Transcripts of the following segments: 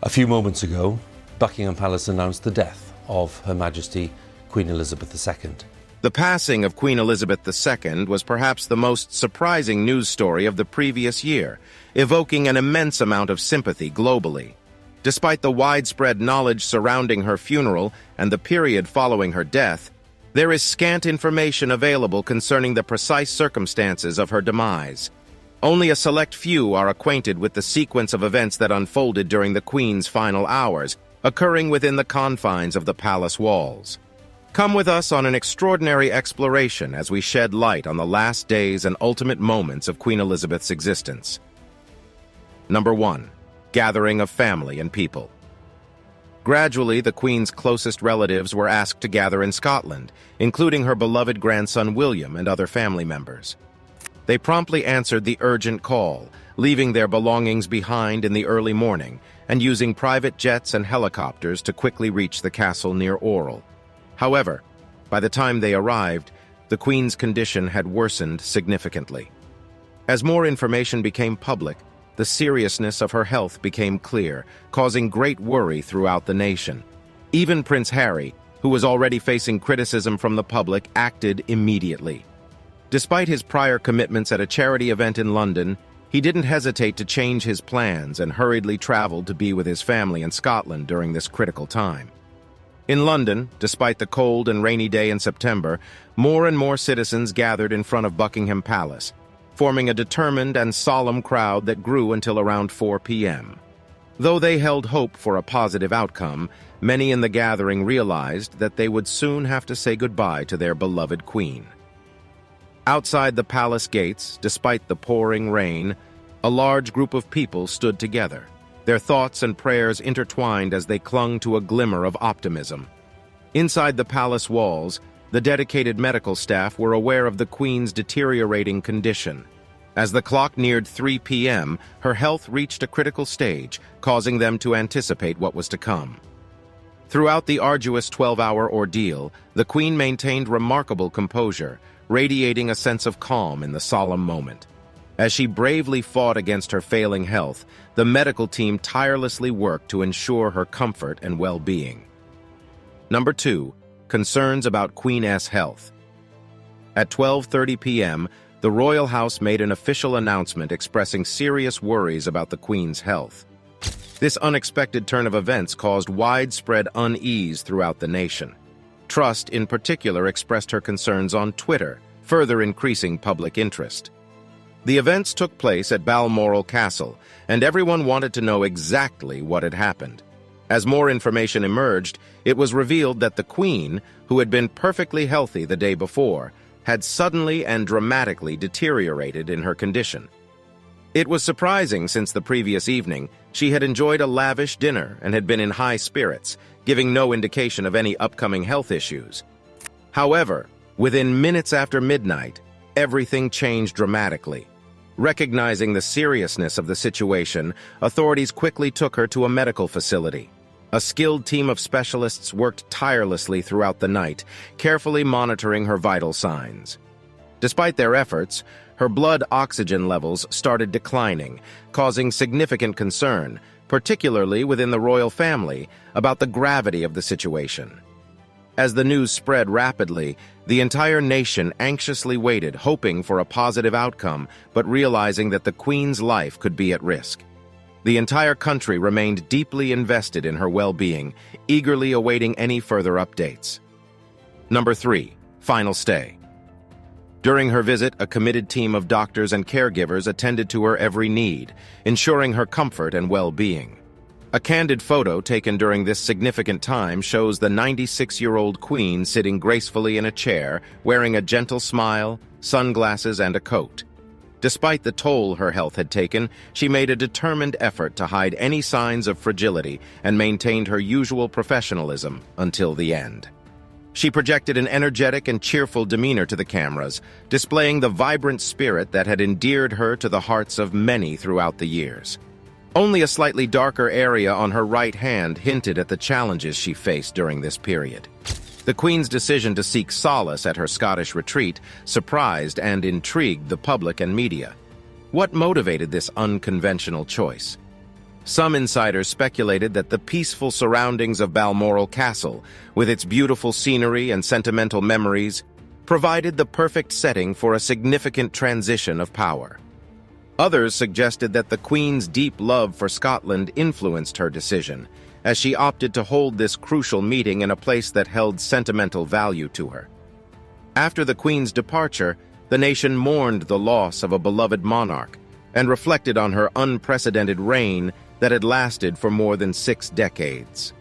A few moments ago, Buckingham Palace announced the death of Her Majesty Queen Elizabeth II. The passing of Queen Elizabeth II was perhaps the most surprising news story of the previous year, evoking an immense amount of sympathy globally. Despite the widespread knowledge surrounding her funeral and the period following her death, there is scant information available concerning the precise circumstances of her demise. Only a select few are acquainted with the sequence of events that unfolded during the Queen's final hours, occurring within the confines of the palace walls. Come with us on an extraordinary exploration as we shed light on the last days and ultimate moments of Queen Elizabeth's existence. Number 1. Gathering of family and people. Gradually, the Queen's closest relatives were asked to gather in Scotland, including her beloved grandson William and other family members. They promptly answered the urgent call, leaving their belongings behind in the early morning and using private jets and helicopters to quickly reach the castle near Orrell. However, by the time they arrived, the Queen's condition had worsened significantly. As more information became public, the seriousness of her health became clear, causing great worry throughout the nation. Even Prince Harry, who was already facing criticism from the public, acted immediately. Despite his prior commitments at a charity event in London, he didn't hesitate to change his plans and hurriedly traveled to be with his family in Scotland during this critical time. In London, despite the cold and rainy day in September, more and more citizens gathered in front of Buckingham Palace, forming a determined and solemn crowd that grew until around 4 p.m. Though they held hope for a positive outcome, many in the gathering realized that they would soon have to say goodbye to their beloved Queen. Outside the palace gates, despite the pouring rain, a large group of people stood together, their thoughts and prayers intertwined as they clung to a glimmer of optimism. Inside the palace walls, the dedicated medical staff were aware of the Queen's deteriorating condition. As the clock neared 3 p.m., her health reached a critical stage, causing them to anticipate what was to come. Throughout the arduous 12-hour ordeal, the Queen maintained remarkable composure, radiating a sense of calm in the solemn moment. As she bravely fought against her failing health, the medical team tirelessly worked to ensure her comfort and well-being. Number 2. Concerns about Queen's health. At 12:30 p.m., the Royal House made an official announcement expressing serious worries about the Queen's health. This unexpected turn of events caused widespread unease throughout the nation. Trust, in particular, expressed her concerns on Twitter, further increasing public interest. The events took place at Balmoral Castle, and everyone wanted to know exactly what had happened. As more information emerged, it was revealed that the Queen, who had been perfectly healthy the day before, had suddenly and dramatically deteriorated in her condition. It was surprising since the previous evening she had enjoyed a lavish dinner and had been in high spirits, giving no indication of any upcoming health issues. However, within minutes after midnight, everything changed dramatically. Recognizing the seriousness of the situation, authorities quickly took her to a medical facility. A skilled team of specialists worked tirelessly throughout the night, carefully monitoring her vital signs. Despite their efforts, her blood oxygen levels started declining, causing significant concern, particularly within the royal family, about the gravity of the situation. As the news spread rapidly, the entire nation anxiously waited, hoping for a positive outcome, but realizing that the Queen's life could be at risk. The entire country remained deeply invested in her well-being, eagerly awaiting any further updates. Number 3. Final stay. During her visit, a committed team of doctors and caregivers attended to her every need, ensuring her comfort and well-being. A candid photo taken during this significant time shows the 96-year-old Queen sitting gracefully in a chair, wearing a gentle smile, sunglasses, and a coat. Despite the toll her health had taken, she made a determined effort to hide any signs of fragility and maintained her usual professionalism until the end. She projected an energetic and cheerful demeanor to the cameras, displaying the vibrant spirit that had endeared her to the hearts of many throughout the years. Only a slightly darker area on her right hand hinted at the challenges she faced during this period. The Queen's decision to seek solace at her Scottish retreat surprised and intrigued the public and media. What motivated this unconventional choice? Some insiders speculated that the peaceful surroundings of Balmoral Castle, with its beautiful scenery and sentimental memories, provided the perfect setting for a significant transition of power. Others suggested that the Queen's deep love for Scotland influenced her decision, as she opted to hold this crucial meeting in a place that held sentimental value to her. After the Queen's departure, the nation mourned the loss of a beloved monarch and reflected on her unprecedented reign that had lasted for more than 6 decades.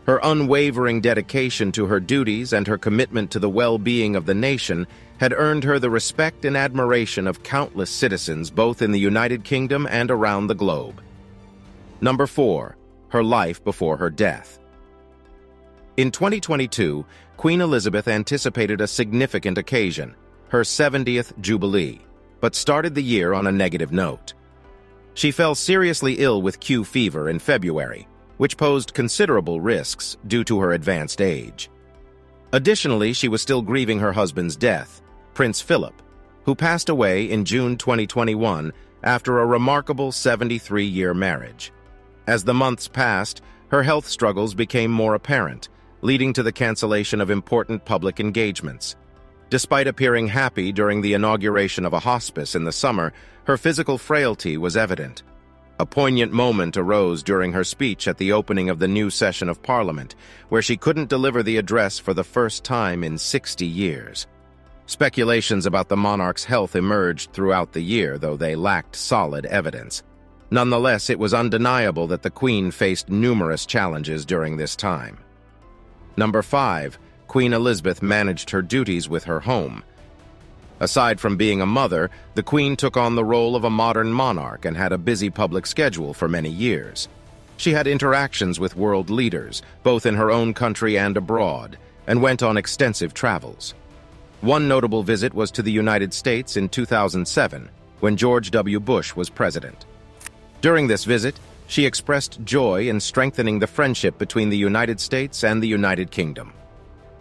Her unwavering dedication to her duties and her commitment to the well-being of the nation had earned her the respect and admiration of countless citizens both in the United Kingdom and around the globe. Number 4. Her life before her death. In 2022, Queen Elizabeth anticipated a significant occasion, her 70th Jubilee, but started the year on a negative note. She fell seriously ill with Q fever in February, which posed considerable risks due to her advanced age. Additionally, she was still grieving her husband's death, Prince Philip, who passed away in June 2021 after a remarkable 73-year marriage. As the months passed, her health struggles became more apparent, leading to the cancellation of important public engagements. Despite appearing happy during the inauguration of a hospice in the summer, her physical frailty was evident. A poignant moment arose during her speech at the opening of the new session of Parliament, where she couldn't deliver the address for the first time in 60 years. Speculations about the monarch's health emerged throughout the year, though they lacked solid evidence. Nonetheless, it was undeniable that the Queen faced numerous challenges during this time. Number 5. Queen Elizabeth managed her duties with her home. Aside from being a mother, the Queen took on the role of a modern monarch and had a busy public schedule for many years. She had interactions with world leaders, both in her own country and abroad, and went on extensive travels. One notable visit was to the United States in 2007, when George W. Bush was president. During this visit, she expressed joy in strengthening the friendship between the United States and the United Kingdom.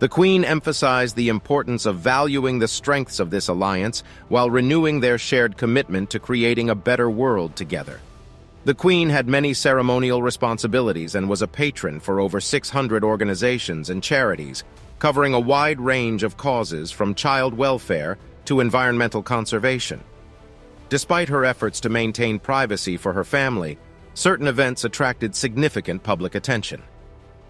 The Queen emphasized the importance of valuing the strengths of this alliance while renewing their shared commitment to creating a better world together. The Queen had many ceremonial responsibilities and was a patron for over 600 organizations and charities, covering a wide range of causes from child welfare to environmental conservation. Despite her efforts to maintain privacy for her family, certain events attracted significant public attention.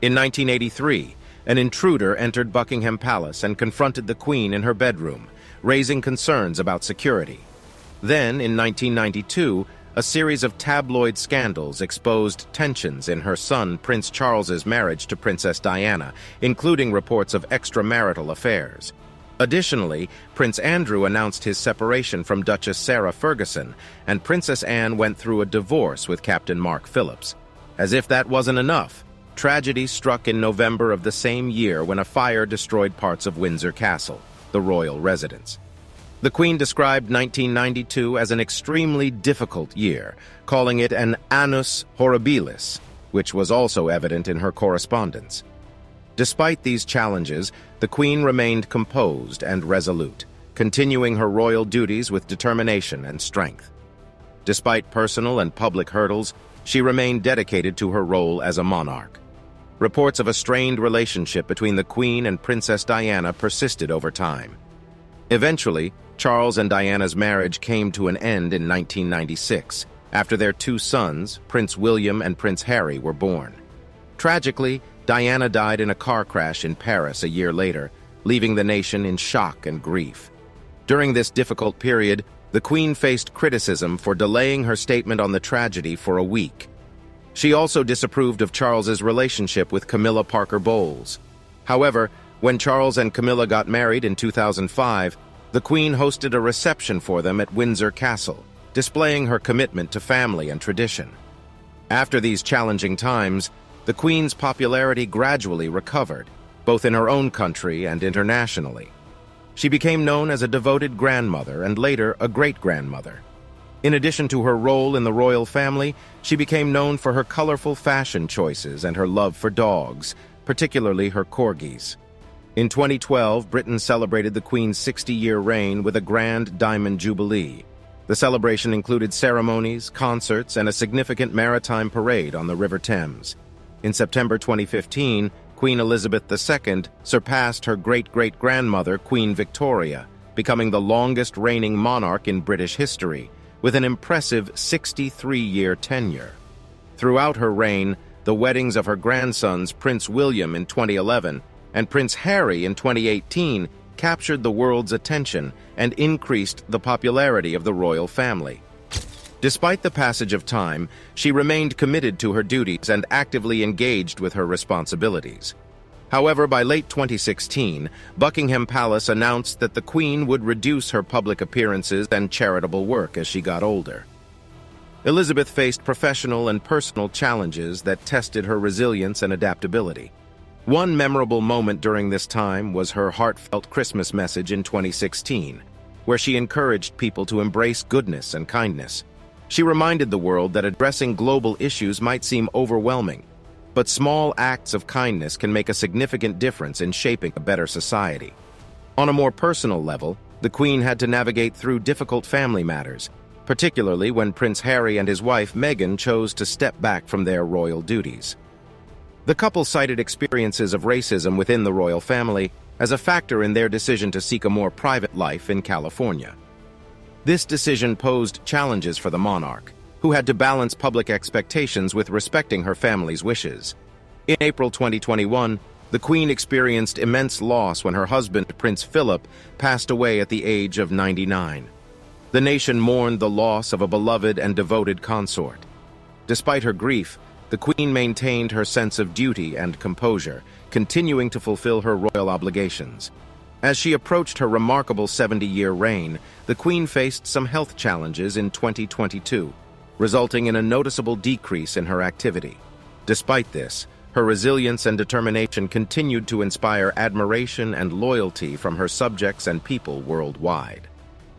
In 1983, an intruder entered Buckingham Palace and confronted the Queen in her bedroom, raising concerns about security. Then, in 1992, a series of tabloid scandals exposed tensions in her son Prince Charles's marriage to Princess Diana, including reports of extramarital affairs. Additionally, Prince Andrew announced his separation from Duchess Sarah Ferguson, and Princess Anne went through a divorce with Captain Mark Phillips. As if that wasn't enough, tragedy struck in November of the same year when a fire destroyed parts of Windsor Castle, the royal residence. The Queen described 1992 as an extremely difficult year, calling it an annus horribilis, which was also evident in her correspondence. Despite these challenges, the Queen remained composed and resolute, continuing her royal duties with determination and strength. Despite personal and public hurdles, she remained dedicated to her role as a monarch. Reports of a strained relationship between the Queen and Princess Diana persisted over time. Eventually, Charles and Diana's marriage came to an end in 1996, after their 2 sons, Prince William and Prince Harry, were born. Tragically, Diana died in a car crash in Paris a year later, leaving the nation in shock and grief. During this difficult period, the Queen faced criticism for delaying her statement on the tragedy for a week. She also disapproved of Charles's relationship with Camilla Parker Bowles. However, when Charles and Camilla got married in 2005, the Queen hosted a reception for them at Windsor Castle, displaying her commitment to family and tradition. After these challenging times, the Queen's popularity gradually recovered, both in her own country and internationally. She became known as a devoted grandmother and later a great-grandmother. In addition to her role in the royal family, she became known for her colorful fashion choices and her love for dogs, particularly her corgis. In 2012, Britain celebrated the Queen's 60-year reign with a grand Diamond Jubilee. The celebration included ceremonies, concerts, and a significant maritime parade on the River Thames. In September 2015, Queen Elizabeth II surpassed her great-great-grandmother, Queen Victoria, becoming the longest reigning monarch in British history, with an impressive 63-year tenure. Throughout her reign, the weddings of her grandsons, Prince William in 2011 and Prince Harry in 2018, captured the world's attention and increased the popularity of the royal family. Despite the passage of time, she remained committed to her duties and actively engaged with her responsibilities. However, by late 2016, Buckingham Palace announced that the Queen would reduce her public appearances and charitable work as she got older. Elizabeth faced professional and personal challenges that tested her resilience and adaptability. One memorable moment during this time was her heartfelt Christmas message in 2016, where she encouraged people to embrace goodness and kindness. She reminded the world that addressing global issues might seem overwhelming, but small acts of kindness can make a significant difference in shaping a better society. On a more personal level, the Queen had to navigate through difficult family matters, particularly when Prince Harry and his wife Meghan chose to step back from their royal duties. The couple cited experiences of racism within the royal family as a factor in their decision to seek a more private life in California. This decision posed challenges for the monarch, who had to balance public expectations with respecting her family's wishes. In April 2021, the Queen experienced immense loss when her husband, Prince Philip, passed away at the age of 99. The nation mourned the loss of a beloved and devoted consort. Despite her grief, the Queen maintained her sense of duty and composure, continuing to fulfill her royal obligations. As she approached her remarkable 70-year reign, the Queen faced some health challenges in 2022, resulting in a noticeable decrease in her activity. Despite this, her resilience and determination continued to inspire admiration and loyalty from her subjects and people worldwide.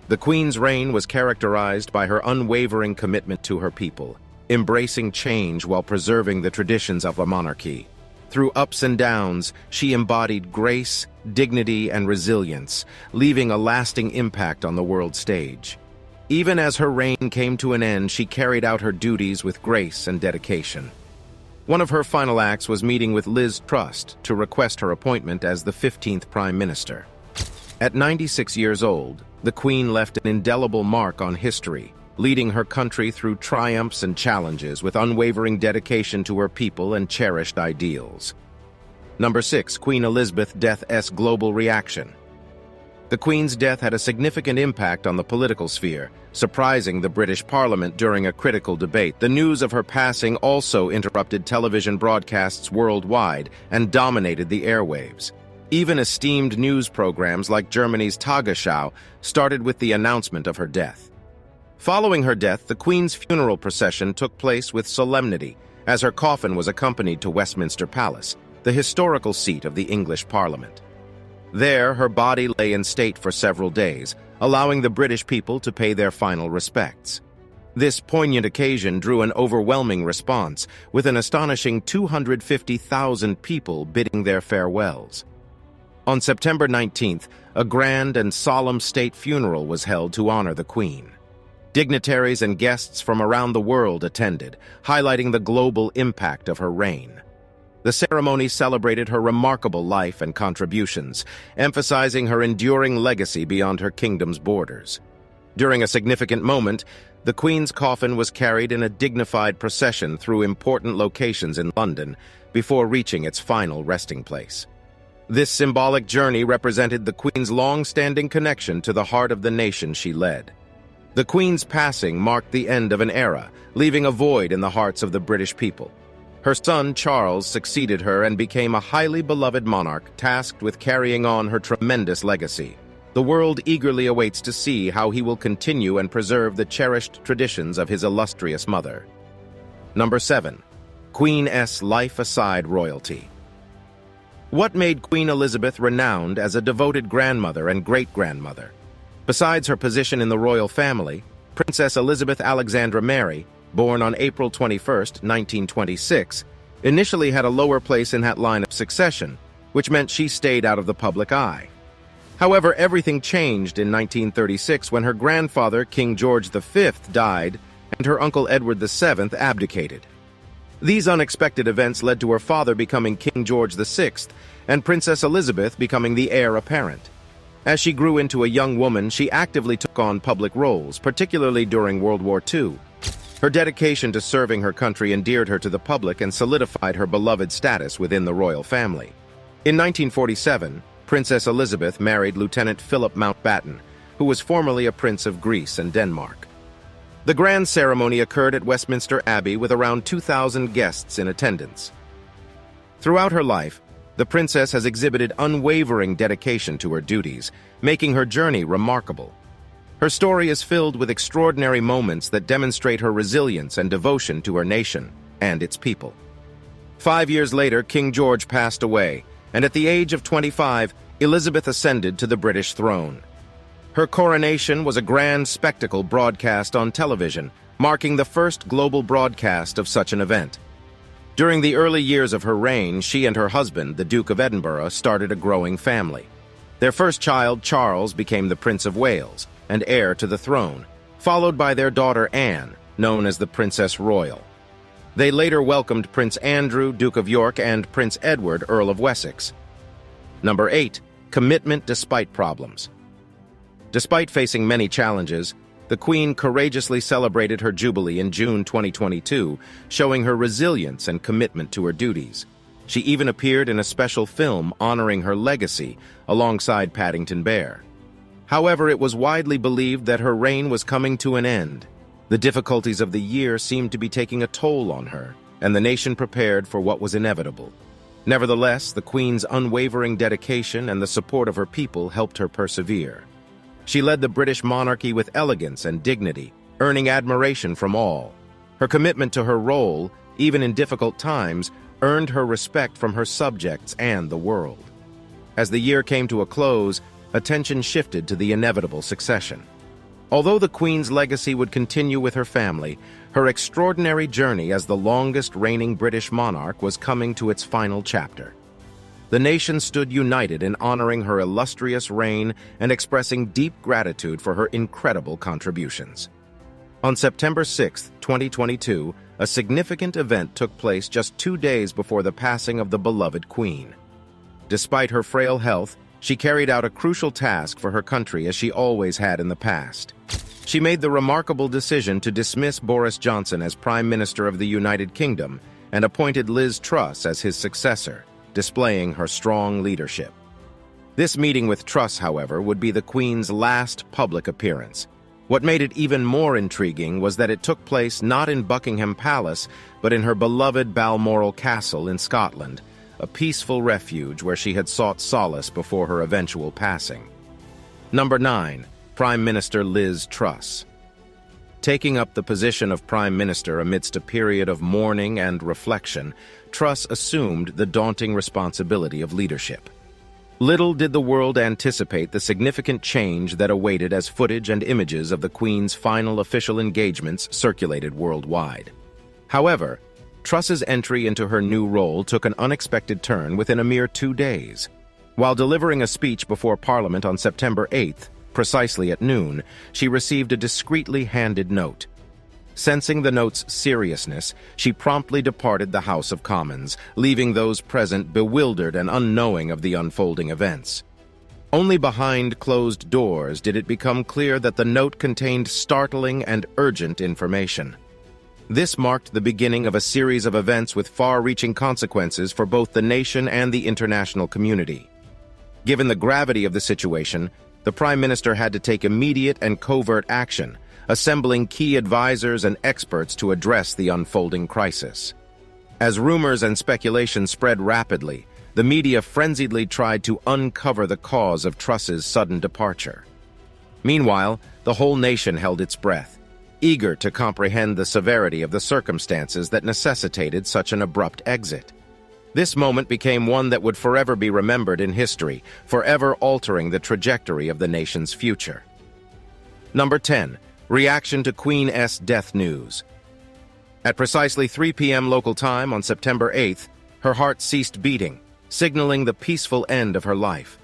The Queen's reign was characterized by her unwavering commitment to her people, embracing change while preserving the traditions of a monarchy. Through ups and downs, she embodied grace, dignity, and resilience, leaving a lasting impact on the world stage. Even as her reign came to an end, she carried out her duties with grace and dedication. One of her final acts was meeting with Liz Truss to request her appointment as the 15th Prime Minister. At 96 years old, the Queen left an indelible mark on history, leading her country through triumphs and challenges with unwavering dedication to her people and cherished ideals. Number 6. Queen Elizabeth Death's global reaction. The Queen's death had a significant impact on the political sphere, surprising the British Parliament during a critical debate. The news of her passing also interrupted television broadcasts worldwide and dominated the airwaves. Even esteemed news programs like Germany's Tagesschau started with the announcement of her death. Following her death, the Queen's funeral procession took place with solemnity, as her coffin was accompanied to Westminster Palace, the historical seat of the English Parliament. There, her body lay in state for several days, allowing the British people to pay their final respects. This poignant occasion drew an overwhelming response, with an astonishing 250,000 people bidding their farewells. On September 19th, a grand and solemn state funeral was held to honor the Queen. Dignitaries and guests from around the world attended, highlighting the global impact of her reign. The ceremony celebrated her remarkable life and contributions, emphasizing her enduring legacy beyond her kingdom's borders. During a significant moment, the Queen's coffin was carried in a dignified procession through important locations in London before reaching its final resting place. This symbolic journey represented the Queen's long-standing connection to the heart of the nation she led. The Queen's passing marked the end of an era, leaving a void in the hearts of the British people. Her son, Charles, succeeded her and became a highly beloved monarch tasked with carrying on her tremendous legacy. The world eagerly awaits to see how he will continue and preserve the cherished traditions of his illustrious mother. Number 7. Queen's life aside royalty. What made Queen Elizabeth renowned as a devoted grandmother and great-grandmother? Besides her position in the royal family, Princess Elizabeth Alexandra Mary, born on April 21, 1926, initially had a lower place in that line of succession, which meant she stayed out of the public eye. However, everything changed in 1936 when her grandfather, King George V, died and her uncle Edward VII abdicated. These unexpected events led to her father becoming King George VI and Princess Elizabeth becoming the heir apparent. As she grew into a young woman, she actively took on public roles, particularly during World War II. Her dedication to serving her country endeared her to the public and solidified her beloved status within the royal family. In 1947, Princess Elizabeth married Lieutenant Philip Mountbatten, who was formerly a prince of Greece and Denmark. The grand ceremony occurred at Westminster Abbey with around 2,000 guests in attendance. Throughout her life, the princess has exhibited unwavering dedication to her duties, making her journey remarkable. Her story is filled with extraordinary moments that demonstrate her resilience and devotion to her nation and its people. 5 years later, King George passed away, and at the age of 25, Elizabeth ascended to the British throne. Her coronation was a grand spectacle broadcast on television, marking the first global broadcast of such an event. During the early years of her reign, she and her husband, the Duke of Edinburgh, started a growing family. Their first child, Charles, became the Prince of Wales and heir to the throne, followed by their daughter Anne, known as the Princess Royal. They later welcomed Prince Andrew, Duke of York, and Prince Edward, Earl of Wessex. Number 8. Commitment despite problems. Despite facing many challenges, the Queen courageously celebrated her Jubilee in June 2022, showing her resilience and commitment to her duties. She even appeared in a special film honoring her legacy alongside Paddington Bear. However, it was widely believed that her reign was coming to an end. The difficulties of the year seemed to be taking a toll on her, and the nation prepared for what was inevitable. Nevertheless, the Queen's unwavering dedication and the support of her people helped her persevere. She led the British monarchy with elegance and dignity, earning admiration from all. Her commitment to her role, even in difficult times, earned her respect from her subjects and the world. As the year came to a close, attention shifted to the inevitable succession. Although the Queen's legacy would continue with her family, her extraordinary journey as the longest reigning British monarch was coming to its final chapter. The nation stood united in honoring her illustrious reign and expressing deep gratitude for her incredible contributions. On September 6, 2022, a significant event took place just 2 days before the passing of the beloved Queen. Despite her frail health, she carried out a crucial task for her country as she always had in the past. She made the remarkable decision to dismiss Boris Johnson as Prime Minister of the United Kingdom and appointed Liz Truss as his successor, displaying her strong leadership. This meeting with Truss, however, would be the Queen's last public appearance. What made it even more intriguing was that it took place not in Buckingham Palace, but in her beloved Balmoral Castle in Scotland, a peaceful refuge where she had sought solace before her eventual passing. Number 9. Prime Minister Liz Truss. Taking up the position of Prime Minister amidst a period of mourning and reflection, Truss assumed the daunting responsibility of leadership. Little did the world anticipate the significant change that awaited as footage and images of the Queen's final official engagements circulated worldwide. However, Truss's entry into her new role took an unexpected turn within a mere 2 days. While delivering a speech before Parliament on September 8th, precisely at noon, she received a discreetly handed note. Sensing the note's seriousness, she promptly departed the House of Commons, leaving those present bewildered and unknowing of the unfolding events. Only behind closed doors did it become clear that the note contained startling and urgent information. This marked the beginning of a series of events with far-reaching consequences for both the nation and the international community. Given the gravity of the situation, the Prime Minister had to take immediate and covert action, assembling key advisors and experts to address the unfolding crisis. As rumors and speculation spread rapidly, the media frenziedly tried to uncover the cause of Truss's sudden departure. Meanwhile, the whole nation held its breath, eager to comprehend the severity of the circumstances that necessitated such an abrupt exit. This moment became one that would forever be remembered in history, forever altering the trajectory of the nation's future. Number 10. Reaction to Queen's death news. At precisely 3 p.m. local time on September 8th, her heart ceased beating, signaling the peaceful end of her life.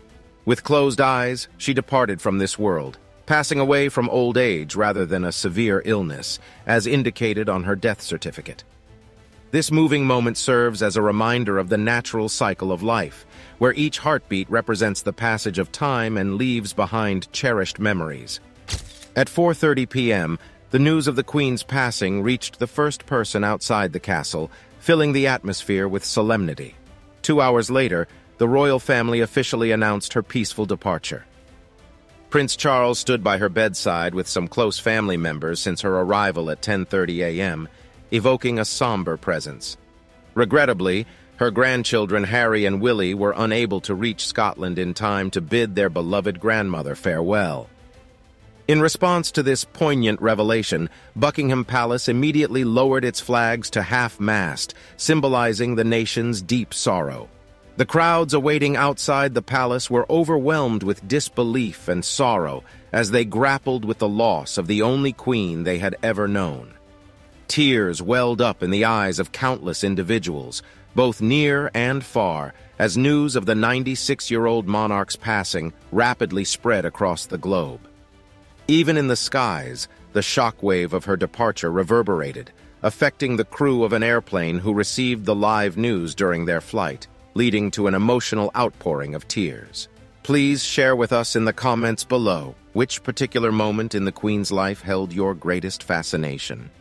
With closed eyes, she departed from this world, passing away from old age rather than a severe illness, as indicated on her death certificate. This moving moment serves as a reminder of the natural cycle of life, where each heartbeat represents the passage of time and leaves behind cherished memories. At 4:30 p.m., the news of the Queen's passing reached the first person outside the castle, filling the atmosphere with solemnity. 2 hours later, the royal family officially announced her peaceful departure. Prince Charles stood by her bedside with some close family members since her arrival at 10:30 a.m., evoking a somber presence. Regrettably, her grandchildren Harry and Willie were unable to reach Scotland in time to bid their beloved grandmother farewell. In response to this poignant revelation, Buckingham Palace immediately lowered its flags to half-mast, symbolizing the nation's deep sorrow. The crowds awaiting outside the palace were overwhelmed with disbelief and sorrow as they grappled with the loss of the only queen they had ever known. Tears welled up in the eyes of countless individuals, both near and far, as news of the 96-year-old monarch's passing rapidly spread across the globe. Even in the skies, the shockwave of her departure reverberated, affecting the crew of an airplane who received the live news during their flight, leading to an emotional outpouring of tears. Please share with us in the comments below which particular moment in the Queen's life held your greatest fascination.